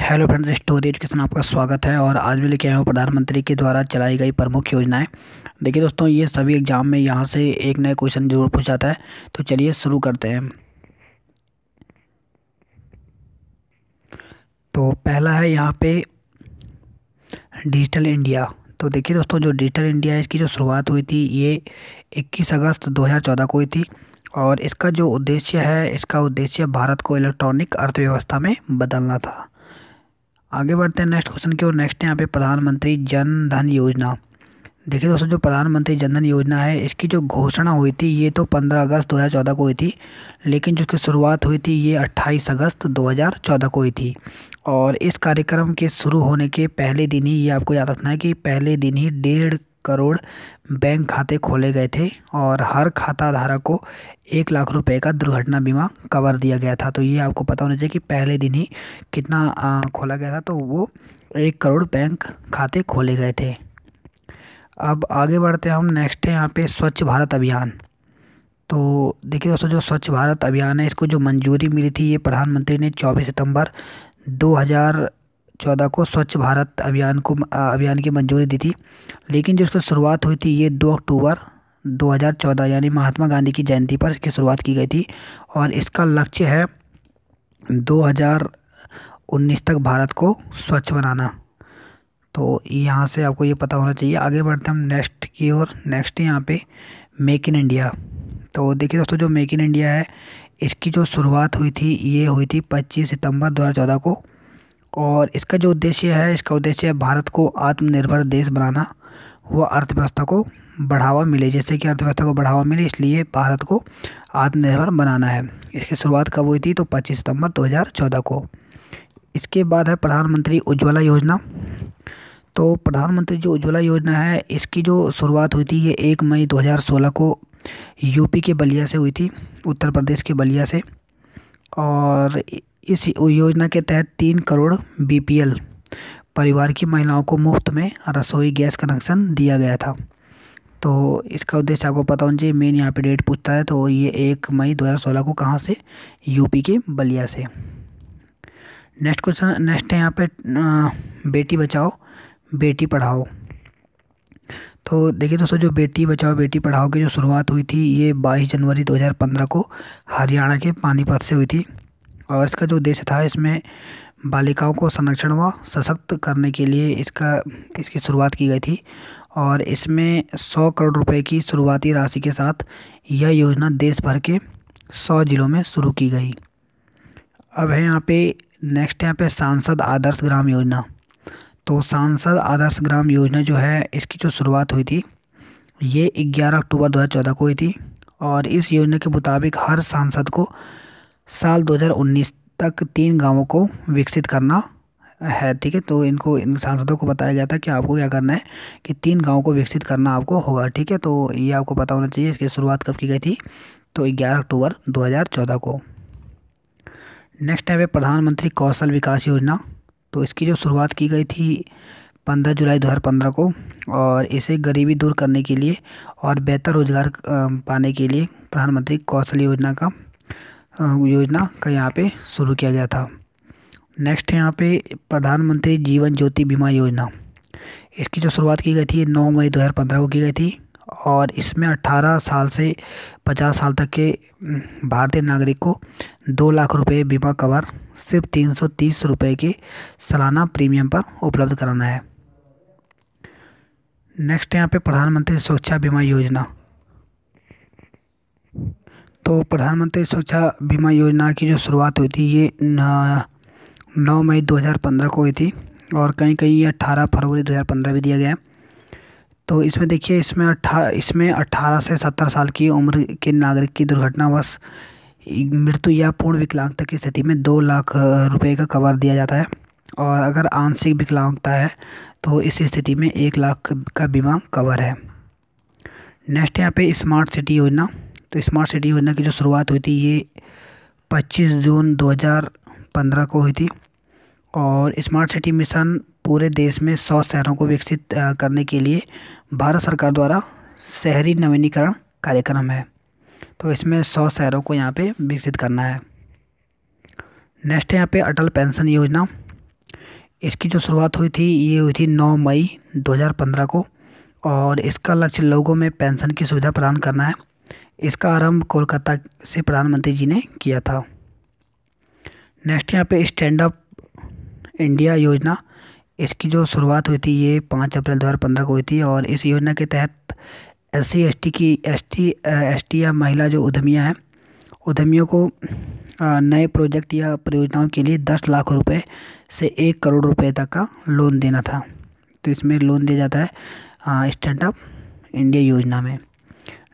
Hello friends, story education आपका स्वागत है। और आज मैं लेके आया हूँ प्रधानमंत्री के द्वारा चलाई गई प्रमुख योजनाएं। देखिए दोस्तों, ये सभी एग्जाम में यहाँ से एक नया क्वेश्चन जरूर पूछा जाता है। तो चलिए शुरू करते हैं। तो पहला है यहाँ पे डिजिटल इंडिया। तो देखिए दोस्तों, जो डिजिटल इंडिया है इसकी जो शुरुआत हुई थी ये 21 अगस्त 2014 को हुई थी। और इसका जो उद्देश्य है, इसका उद्देश्य भारत को इलेक्ट्रॉनिक अर्थव्यवस्था में बदलना था। आगे बढ़ते हैं नेक्स्ट क्वेश्चन की ओर। नेक्स्ट यहाँ पे प्रधानमंत्री जन धन योजना। देखिए दोस्तों, जो प्रधानमंत्री जन धन योजना है इसकी जो घोषणा हुई थी ये तो 15 अगस्त 2014 को हुई थी, लेकिन जो इसकी शुरुआत हुई थी ये 28 अगस्त 2014 को हुई थी। और इस कार्यक्रम के शुरू होने के पहले दिन ही, ये आपको याद रखना है कि पहले दिन ही 1.5 करोड़ बैंक खाते खोले गए थे और हर खाता धारक को 1 लाख रुपए का दुर्घटना बीमा कवर दिया गया था। तो ये आपको पता होना चाहिए कि पहले दिन ही कितना खोला गया था। तो वो 1 करोड़ बैंक खाते खोले गए थे। अब आगे बढ़ते हैं हम। नेक्स्ट है यहाँ पे स्वच्छ भारत अभियान। तो देखिए दोस्तों, जो स्वच्छ भारत अभियान है इसको जो मंजूरी मिली थी ये प्रधानमंत्री ने 24 सितंबर 2014 को स्वच्छ भारत अभियान की मंजूरी दी थी। लेकिन जो इसकी शुरुआत हुई थी ये 2 अक्टूबर 2014 यानी महात्मा गांधी की जयंती पर इसकी शुरुआत की गई थी। और इसका लक्ष्य है 2019 तक भारत को स्वच्छ बनाना। तो यहाँ से आपको ये पता होना चाहिए। आगे बढ़ते हैं हम नेक्स्ट की ओर। नेक्स्ट यहाँ पे मेक इन इंडिया। तो देखिए दोस्तों, जो मेक इन इंडिया है इसकी जो शुरुआत हुई थी ये हुई थी 25 सितंबर 2014 को। और इसका जो उद्देश्य है, इसका उद्देश्य है भारत को आत्मनिर्भर देश बनाना व अर्थव्यवस्था को बढ़ावा मिले। जैसे कि अर्थव्यवस्था को बढ़ावा मिले इसलिए भारत को आत्मनिर्भर बनाना है। इसकी शुरुआत कब हुई थी? तो 25 सितंबर 2014 को। इसके बाद है प्रधानमंत्री उज्ज्वला योजना। तो प्रधानमंत्री जो उज्ज्वला योजना है इसकी जो शुरुआत हुई थी ये 1 मई 2016 को यूपी के बलिया से हुई थी, उत्तर प्रदेश के बलिया से। और इस योजना के तहत 3 करोड़ बीपीएल परिवार की महिलाओं को मुफ्त में रसोई गैस कनेक्शन दिया गया था। तो इसका उद्देश्य आपको पता होना चाहिए। मेन यहाँ पे डेट पूछता है तो ये 1 मई 2016 को कहाँ से? यूपी के बलिया से। नेक्स्ट क्वेश्चन, नेक्स्ट है यहाँ पे बेटी बचाओ बेटी पढ़ाओ। तो देखिए दोस्तों, जो बेटी बचाओ बेटी पढ़ाओ की जो शुरुआत हुई थी ये 22 जनवरी 2015 को हरियाणा के पानीपत से हुई थी। और इसका जो उद्देश्य था इसमें बालिकाओं को संरक्षण व सशक्त करने के लिए इसकी शुरुआत की गई थी। और इसमें 100 करोड़ रुपए की शुरुआती राशि के साथ यह योजना देश भर के 100 जिलों में शुरू की गई। अब है यहाँ पे नेक्स्ट यहाँ पे सांसद आदर्श ग्राम योजना। तो सांसद आदर्श ग्राम योजना जो है इसकी जो शुरुआत हुई थी ये 11 अक्टूबर 2014 को हुई थी। और इस योजना के मुताबिक हर सांसद को साल 2019 तक 3 गांवों को विकसित करना है। ठीक है, तो इन सांसदों को बताया गया था कि आपको क्या करना है कि 3 गांवों को विकसित करना आपको होगा। ठीक है, तो ये आपको पता होना चाहिए। इसकी शुरुआत कब की गई थी? तो 11 अक्टूबर 2014 को। नेक्स्ट है प्रधानमंत्री कौशल विकास योजना। तो इसकी जो शुरुआत की गई थी 15 जुलाई 2015 को। और इसे गरीबी दूर करने के लिए और बेहतर रोजगार पाने के लिए प्रधानमंत्री कौशल योजना का यहाँ पे शुरू किया गया था। नेक्स्ट है यहाँ पे प्रधानमंत्री जीवन ज्योति बीमा योजना। इसकी जो शुरुआत की गई थी 9 मई 2015 को की गई थी। और इसमें 18 साल से 50 साल तक के भारतीय नागरिक को 2 लाख रुपए बीमा कवर सिर्फ 330 रुपये के सालाना प्रीमियम पर उपलब्ध कराना है। नेक्स्ट यहाँ पे प्रधानमंत्री सुरक्षा बीमा योजना। तो प्रधानमंत्री सुरक्षा बीमा योजना की जो शुरुआत हुई थी ये 9 मई 2015 को हुई थी। और कहीं कहीं ये 18 फरवरी 2015 भी दिया गया। तो इसमें देखिए, इसमें 18 से 70 साल की उम्र के नागरिक की दुर्घटनावश मृत्यु या पूर्ण विकलांगता की स्थिति में 2 लाख रुपए का कवर दिया जाता है। और अगर आंशिक विकलांगता है तो इस स्थिति में 1 लाख का बीमा कवर है। नेक्स्ट यहाँ पे स्मार्ट सिटी योजना। तो स्मार्ट सिटी योजना की जो शुरुआत हुई थी ये 25 जून 2015 को हुई थी। और स्मार्ट सिटी मिशन पूरे देश में 100 शहरों को विकसित करने के लिए भारत सरकार द्वारा शहरी नवीनीकरण कार्यक्रम है। तो इसमें 100 शहरों को यहाँ पे विकसित करना है। नेक्स्ट है यहाँ पे अटल पेंशन योजना। इसकी जो शुरुआत हुई थी ये हुई थी 9 मई 2015 को, और इसका लक्ष्य लोगों में पेंशन की सुविधा प्रदान करना है। इसका आरंभ कोलकाता से प्रधानमंत्री जी ने किया था। नेक्स्ट यहाँ पे स्टैंड अप इंडिया योजना, इसकी जो शुरुआत हुई थी ये 5 अप्रैल 2015 को हुई थी, और इस योजना के तहत एस टी या महिला जो उद्यमियाँ हैं, उद्यमियों को नए प्रोजेक्ट या परियोजनाओं के लिए 10 लाख रुपए से 1 करोड़ रुपए तक का लोन देना था। तो इसमें लोन दिया जाता है स्टैंड अप इंडिया योजना में।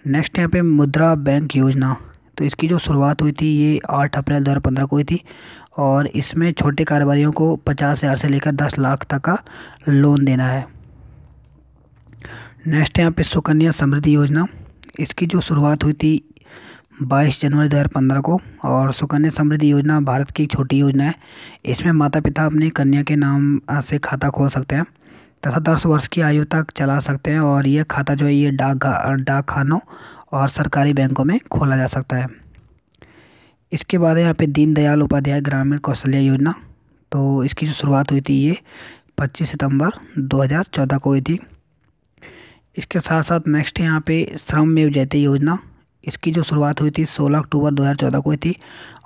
नेक्स्ट यहाँ पे मुद्रा बैंक योजना, तो इसकी जो शुरुआत हुई थी ये 8 अप्रैल 2015 को हुई थी, और इसमें छोटे कारोबारियों को 50,000 से लेकर 10 लाख तक का लोन देना है। नेक्स्ट यहाँ पे सुकन्या समृद्धि योजना, इसकी जो शुरुआत हुई थी 22 जनवरी 2015 को, और सुकन्या समृद्धि योजना भारत की एक छोटी योजना है। इसमें माता पिता अपनी कन्या के नाम से खाता खोल सकते हैं तथा 10 वर्ष की आयु तक चला सकते हैं, और यह खाता जो है ये डाकखानों और सरकारी बैंकों में खोला जा सकता है। इसके बाद यहाँ पे दीनदयाल उपाध्याय ग्रामीण कौशल्य योजना, तो इसकी जो शुरुआत हुई थी ये 25 सितंबर 2014 को हुई थी। इसके साथ साथ नेक्स्ट यहाँ पे श्रममेव जयते योजना, इसकी जो शुरुआत हुई थी 16 अक्टूबर 2014 को हुई थी,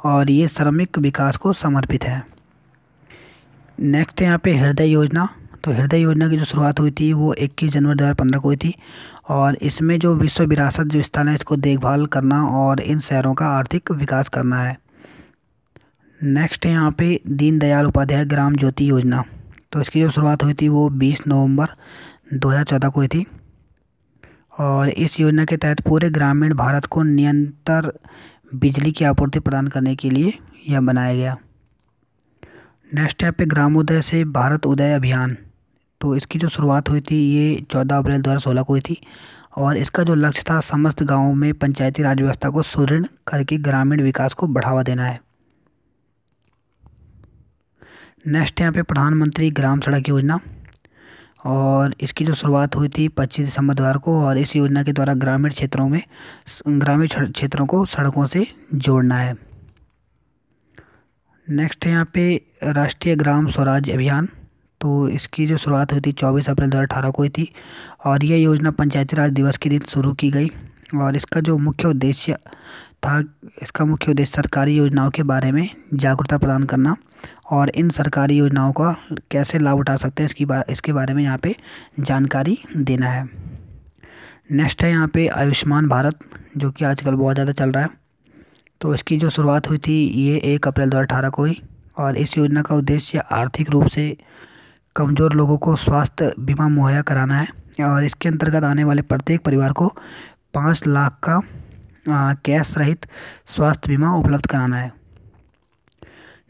और ये श्रमिक विकास को समर्पित है। नेक्स्ट यहाँ पे हृदय योजना, तो हृदय योजना की जो शुरुआत हुई थी वो 21 जनवरी 2015 को हुई थी, और इसमें जो विश्व विरासत जो स्थल है इसको देखभाल करना और इन शहरों का आर्थिक विकास करना है। नेक्स्ट यहाँ पे दीनदयाल उपाध्याय ग्राम ज्योति योजना, तो इसकी जो शुरुआत हुई थी वो 20 नवंबर 2014 को हुई थी, और इस योजना के तहत पूरे ग्रामीण भारत को निरंतर बिजली की आपूर्ति प्रदान करने के लिए यह बनाया गया। नेक्स्ट यहाँ पे ग्रामोदय से भारत उदय अभियान, तो इसकी जो शुरुआत हुई थी ये 14 अप्रैल 2016 को हुई थी, और इसका जो लक्ष्य था समस्त गांवों में पंचायती राज व्यवस्था को सुदृढ़ करके ग्रामीण विकास को बढ़ावा देना है। नेक्स्ट यहाँ पे प्रधानमंत्री ग्राम सड़क योजना, और इसकी जो शुरुआत हुई थी 25 दिसंबर 2000 को, और इस योजना के द्वारा ग्रामीण क्षेत्रों को सड़कों से जोड़ना है। नेक्स्ट यहाँ पे राष्ट्रीय ग्राम स्वराज अभियान, तो इसकी जो शुरुआत हुई थी 24 अप्रैल 2018 को हुई थी, और यह योजना पंचायती राज दिवस के दिन शुरू की गई, और इसका मुख्य उद्देश्य सरकारी योजनाओं के बारे में जागरूकता प्रदान करना, और इन सरकारी योजनाओं का कैसे लाभ उठा सकते हैं इसके बारे में यहाँ पे जानकारी देना है। नेक्स्ट है यहाँ पे आयुष्मान भारत, जो कि आजकल बहुत ज़्यादा चल रहा है। तो इसकी जो शुरुआत हुई थी ये 1 अप्रैल 2018 को हुई, और इस योजना का उद्देश्य आर्थिक रूप से कमज़ोर लोगों को स्वास्थ्य बीमा मुहैया कराना है, और इसके अंतर्गत आने वाले प्रत्येक परिवार को 5 लाख का कैश रहित स्वास्थ्य बीमा उपलब्ध कराना है।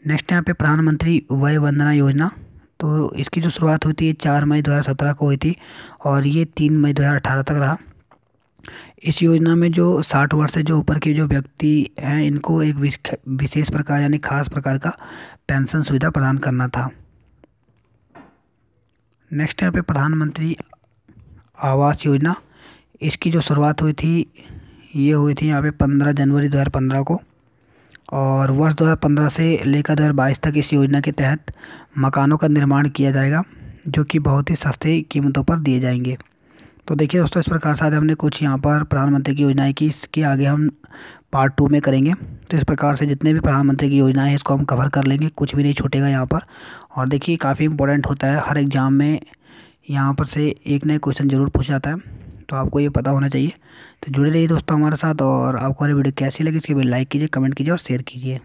नेक्स्ट यहाँ पे प्रधानमंत्री वय वंदना योजना, तो इसकी जो शुरुआत हुई थी 4 मई 2017 को हुई थी, और ये 3 मई 2018 तक रहा। इस योजना में जो 60 वर्ष से जो ऊपर के जो व्यक्ति हैं इनको एक विशेष प्रकार यानी खास प्रकार का पेंशन सुविधा प्रदान करना था। नेक्स्ट यहाँ पे प्रधानमंत्री आवास योजना, इसकी जो शुरुआत हुई थी ये हुई थी यहाँ पे 15 जनवरी 2015 को, और वर्ष 2015 से लेकर 2022 तक इस योजना के तहत मकानों का निर्माण किया जाएगा, जो कि बहुत ही सस्ते कीमतों पर दिए जाएंगे। तो देखिए दोस्तों, इस प्रकार से आज हमने कुछ यहाँ पर प्रधानमंत्री की योजनाएं की, इसके आगे हम पार्ट 2 में करेंगे। तो इस प्रकार से जितने भी प्रधानमंत्री की योजनाएं हैं इसको हम कवर कर लेंगे, कुछ भी नहीं छूटेगा यहाँ पर। और देखिए काफ़ी इंपॉर्टेंट होता है, हर एग्ज़ाम में यहाँ पर से एक नया क्वेश्चन ज़रूर पूछा जाता है, तो आपको ये पता होना चाहिए। तो जुड़े रहिए दोस्तों हमारे साथ, और आपको हमारी वीडियो कैसी लगी इसके लिए लाइक कीजिए, कमेंट कीजिए और शेयर कीजिए।